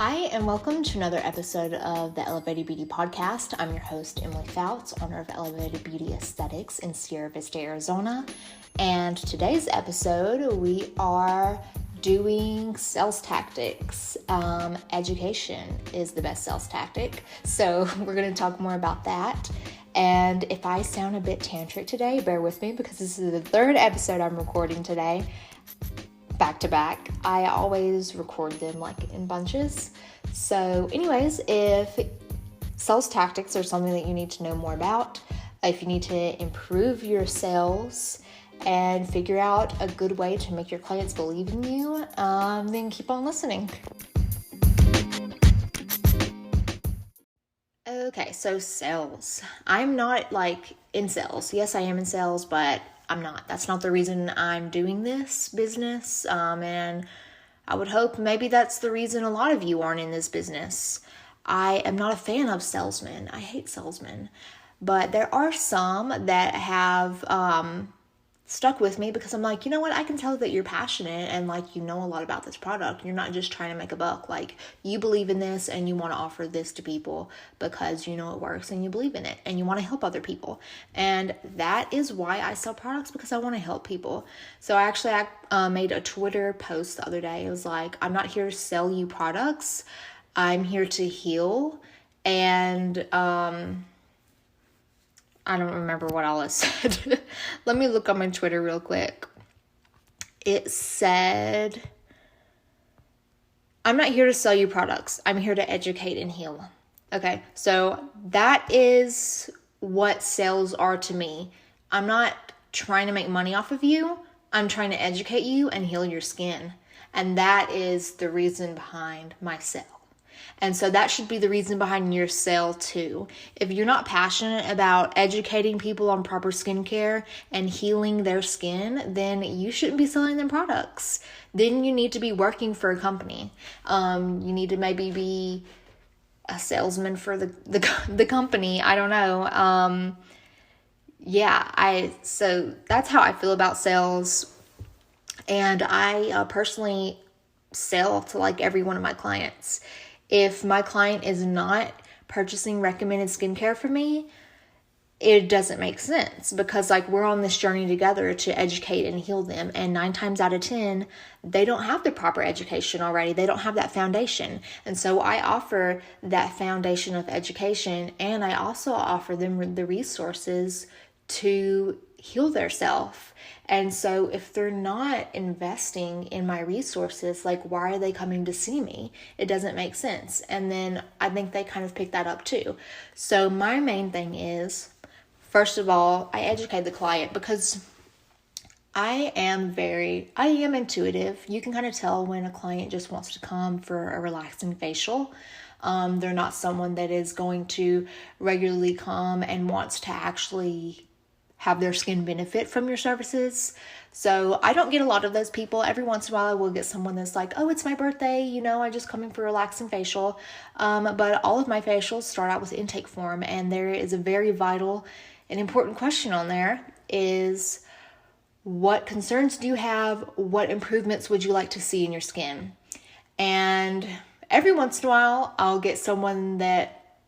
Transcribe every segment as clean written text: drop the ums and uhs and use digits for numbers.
Hi, and welcome to another episode of the Elevated Beauty Podcast. I'm your host, Emily Fouts, owner of Elevated Beauty Aesthetics in Sierra Vista, Arizona. And today's episode, we are doing sales tactics. Education is the best sales tactic. So we're going to talk more about that. And if I sound a bit tantric today, bear with me because this is the third episode I'm recording today. Back to back. I always record them like in bunches. So anyways, if sales tactics are something that you need to know more about, if you need to improve your sales and figure out a good way to make your clients believe in you, then keep on listening. Okay, so sales. I'm not like in sales. Yes, I am in sales, but I'm not. That's not the reason I'm doing this business. And I would hope maybe that's the reason a lot of you aren't in this business. I am not a fan of salesmen. I hate salesmen. But there are some that have stuck with me because I'm like, you know what? I can tell that you're passionate and like you know a lot about this product. You're not just trying to make a buck. Like you believe in this and you want to offer this to people because you know it works and you believe in it and you want to help other people. And that is why I sell products, because I want to help people. So I actually made a Twitter post the other day. It was like, I'm not here to sell you products. I'm here to heal. And I don't remember what all it said. Let me look on my Twitter real quick. It said, I'm not here to sell you products. I'm here to educate and heal. Okay, so that is what sales are to me. I'm not trying to make money off of you. I'm trying to educate you and heal your skin. And that is the reason behind my sale. And so that should be the reason behind your sale too. If you're not passionate about educating people on proper skincare and healing their skin, then you shouldn't be selling them products. Then you need to be working for a company. You need to maybe be a salesman for the company. I don't know. So that's how I feel about sales. And I personally sell to like every one of my clients. If my client is not purchasing recommended skincare from me, it doesn't make sense because like we're on this journey together to educate and heal them. And 9 times out of 10, they don't have the proper education already. They don't have that foundation. And so I offer that foundation of education, and I also offer them the resources to heal their self. And so if they're not investing in my resources, like why are they coming to see me? It doesn't make sense. And then I think they kind of pick that up too. So my main thing is, first of all, I educate the client because I am intuitive. You can kind of tell when a client just wants to come for a relaxing facial. They're not someone that is going to regularly come and wants to actually have their skin benefit from your services. So I don't get a lot of those people. Every once in a while I will get someone that's like, oh, it's my birthday, I'm just coming for a relaxing facial. But all of my facials start out with intake form, and there is a very vital and important question on there is, what concerns do you have? What improvements would you like to see in your skin? And every once in a while I'll get someone that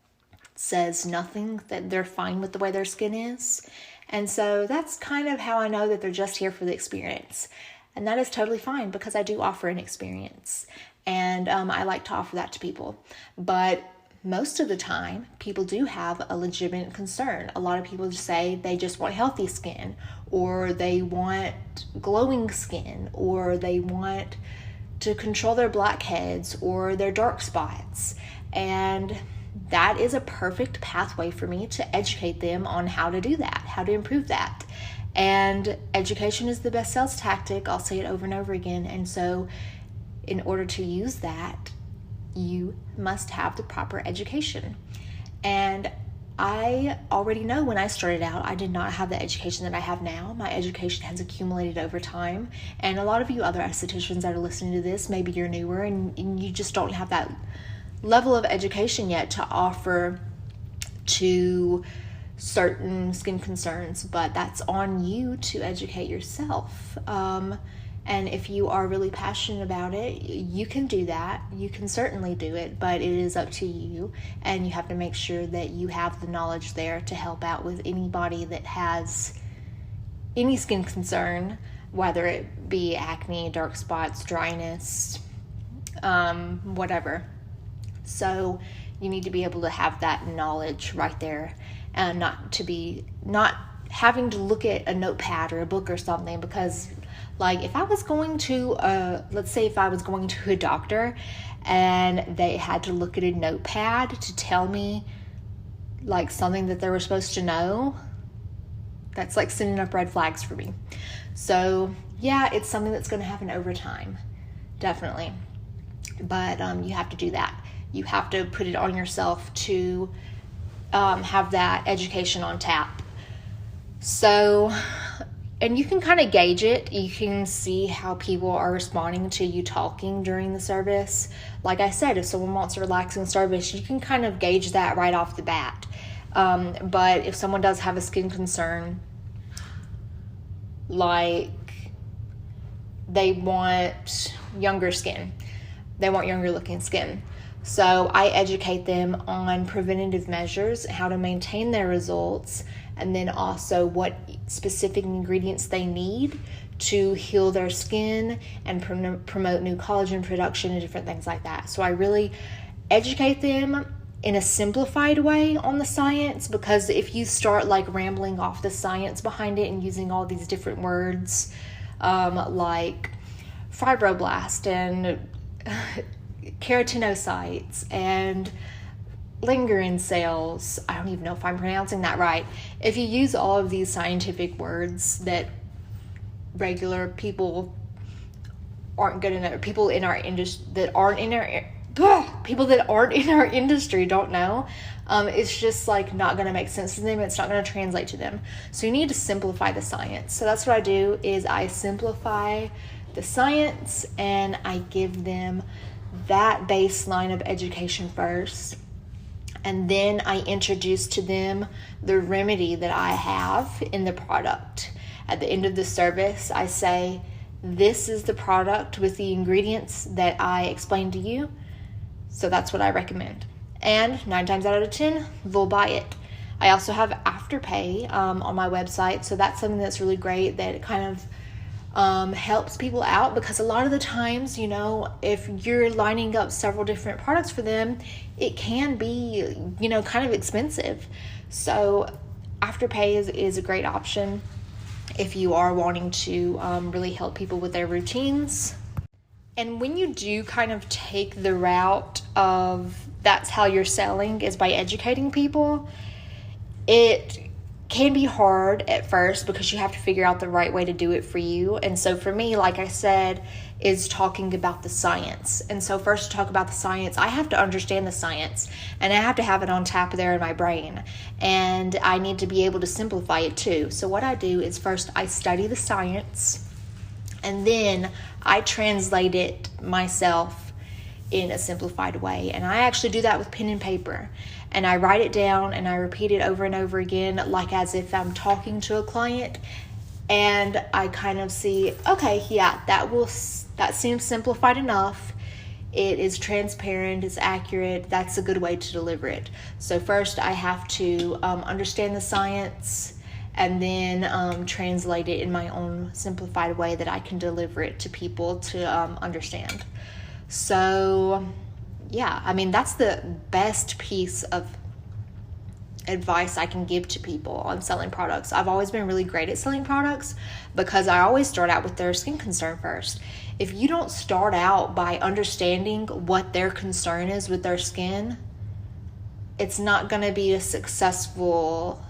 says nothing, that they're fine with the way their skin is. And so that's kind of how I know that they're just here for the experience. And that is totally fine because I do offer an experience. And I like to offer that to people. But most of the time, people do have a legitimate concern. A lot of people just say they just want healthy skin, or they want glowing skin, or they want to control their blackheads or their dark spots. And that is a perfect pathway for me to educate them on how to do that, how to improve that. And education is the best sales tactic. I'll say it over and over again. And so in order to use that, you must have the proper education. And I already know when I started out, I did not have the education that I have now. My education has accumulated over time. And a lot of you other estheticians that are listening to this, maybe you're newer and you just don't have that level of education yet to offer to certain skin concerns, but that's on you to educate yourself. And if you are really passionate about it, you can do that. You can certainly do it, but it is up to you. And you have to make sure that you have the knowledge there to help out with anybody that has any skin concern, whether it be acne, dark spots, dryness, whatever. So you need to be able to have that knowledge right there, and not having to look at a notepad or a book or something. Because like if I was going to let's say if I was going to a doctor and they had to look at a notepad to tell me like something that they were supposed to know, that's like sending up red flags for me. So yeah, it's something that's going to happen over time, definitely. But you have to do that. You have to put it on yourself to have that education on tap. So, and you can kind of gauge it. You can see how people are responding to you talking during the service. Like I said, if someone wants a relaxing service, you can kind of gauge that right off the bat. But if someone does have a skin concern, like they want younger skin, they want younger looking skin. So I educate them on preventative measures, how to maintain their results, and then also what specific ingredients they need to heal their skin and promote new collagen production and different things like that. So I really educate them in a simplified way on the science, because if you start like rambling off the science behind it and using all these different words like fibroblast and keratinocytes and lingering cells, I don't even know if I'm pronouncing that right. If you use all of these scientific words that regular people aren't good enough, people in our industry that aren't in our industry don't know, it's just like not going to make sense to them. It's not going to translate to them. So you need to simplify the science. So that's what I do, is I simplify the science and I give them that baseline of education first. And then I introduce to them the remedy that I have in the product. At the end of the service, I say, this is the product with the ingredients that I explained to you. So that's what I recommend. And 9 times out of 10, they'll buy it. I also have Afterpay on my website. So that's something that's really great, that it kind of helps people out, because a lot of the times, you know, if you're lining up several different products for them, it can be, you know, kind of expensive. So Afterpay is a great option if you are wanting to really help people with their routines. And when you do kind of take the route of that's how you're selling, is by educating people, it can be hard at first because you have to figure out the right way to do it for you. And so for me, like I said, is talking about the science. And so first to talk about the science, I have to understand the science, and I have to have it on tap there in my brain. And I need to be able to simplify it too. So what I do is first I study the science, and then I translate it myself in a simplified way. And I actually do that with pen and paper. And I write it down and I repeat it over and over again, like as if I'm talking to a client. And I kind of see, okay, yeah, that seems simplified enough. It is transparent, it's accurate, that's a good way to deliver it. So first I have to understand the science, and then translate it in my own simplified way that I can deliver it to people to understand. So yeah, I mean, that's the best piece of advice I can give to people on selling products. I've always been really great at selling products because I always start out with their skin concern first. If you don't start out by understanding what their concern is with their skin, it's not going to be a successful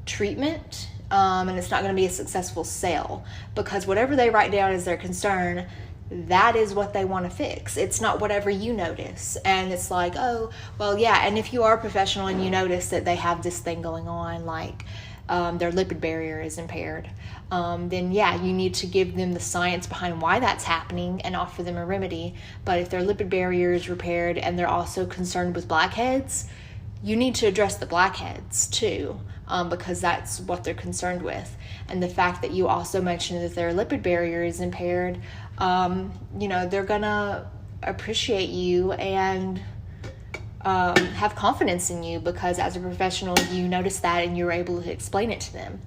treatment, and it's not going to be a successful sale, because whatever they write down as their concern, that is what they want to fix. It's not whatever you notice. And it's like, oh, well, yeah. And if you are a professional and you notice that they have this thing going on, like their lipid barrier is impaired, then yeah, you need to give them the science behind why that's happening and offer them a remedy. But if their lipid barrier is repaired and they're also concerned with blackheads, you need to address the blackheads too, because that's what they're concerned with. And the fact that you also mentioned that their lipid barrier is impaired, they're gonna appreciate you and have confidence in you, because as a professional, you notice that and you're able to explain it to them.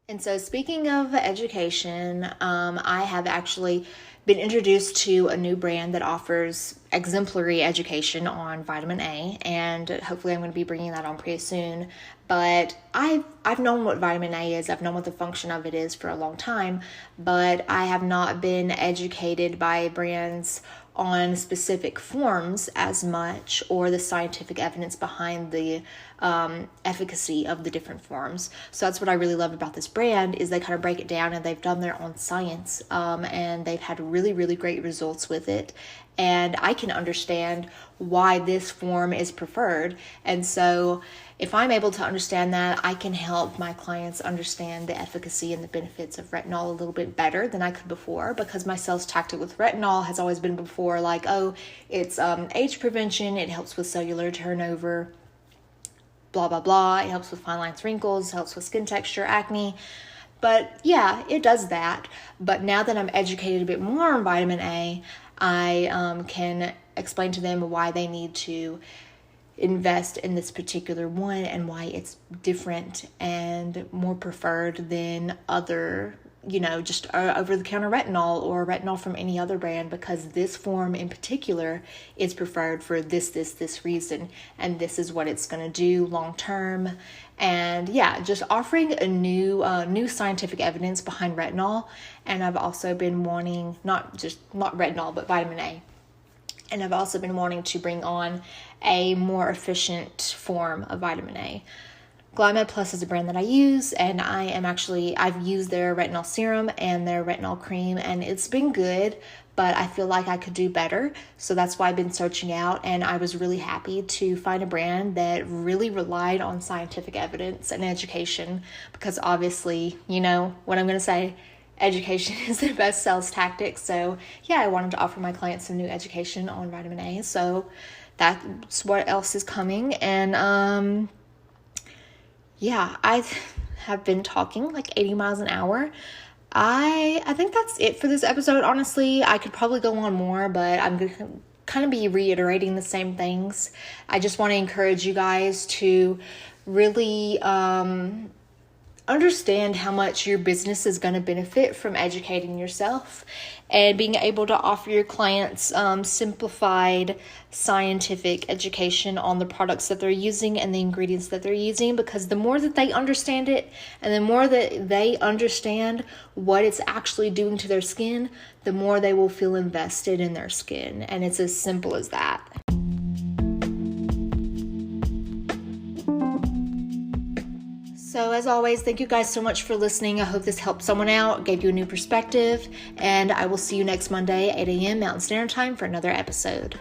And so, speaking of education, I have actually been introduced to a new brand that offers exemplary education on vitamin A, and hopefully I'm going to be bringing that on pretty soon. But I've known what vitamin A is. I've known what the function of it is for a long time, but I have not been educated by brands on specific forms as much, or the scientific evidence behind the efficacy of the different forms. So that's what I really love about this brand, is they kind of break it down and they've done their own science, and they've had really, really great results with it. And I can understand why this form is preferred. And so if I'm able to understand that, I can help my clients understand the efficacy and the benefits of retinol a little bit better than I could before, because my sales tactic with retinol has always been before like, oh, it's age prevention, it helps with cellular turnover, blah, blah, blah. It helps with fine lines, wrinkles, helps with skin texture, acne. But yeah, it does that. But now that I'm educated a bit more on vitamin A, I can explain to them why they need to invest in this particular one and why it's different and more preferred than other, just over-the-counter retinol or retinol from any other brand, because this form in particular is preferred for this reason, and this is what it's going to do long term. And yeah, just offering a new scientific evidence behind retinol. And I've also been wanting, not retinol, but vitamin A. And I've also been wanting to bring on a more efficient form of vitamin A. Glymed Plus is a brand that I use, and I've used their retinol serum and their retinol cream, and it's been good, but I feel like I could do better. So that's why I've been searching out, and I was really happy to find a brand that really relied on scientific evidence and education, because obviously, what I'm going to say, education is the best sales tactic. So yeah, I wanted to offer my clients some new education on vitamin A. So that's what else is coming. And yeah, I have been talking like 80 miles an hour. I think that's it for this episode. Honestly, I could probably go on more, but I'm going to kind of be reiterating the same things. I just want to encourage you guys to really understand how much your business is going to benefit from educating yourself and being able to offer your clients simplified scientific education on the products that they're using and the ingredients that they're using, because the more that they understand it and the more that they understand what it's actually doing to their skin, the more they will feel invested in their skin. And it's as simple as that. So as always, thank you guys so much for listening. I hope this helped someone out, gave you a new perspective, and I will see you next Monday, 8 a.m. Mountain Standard Time for another episode.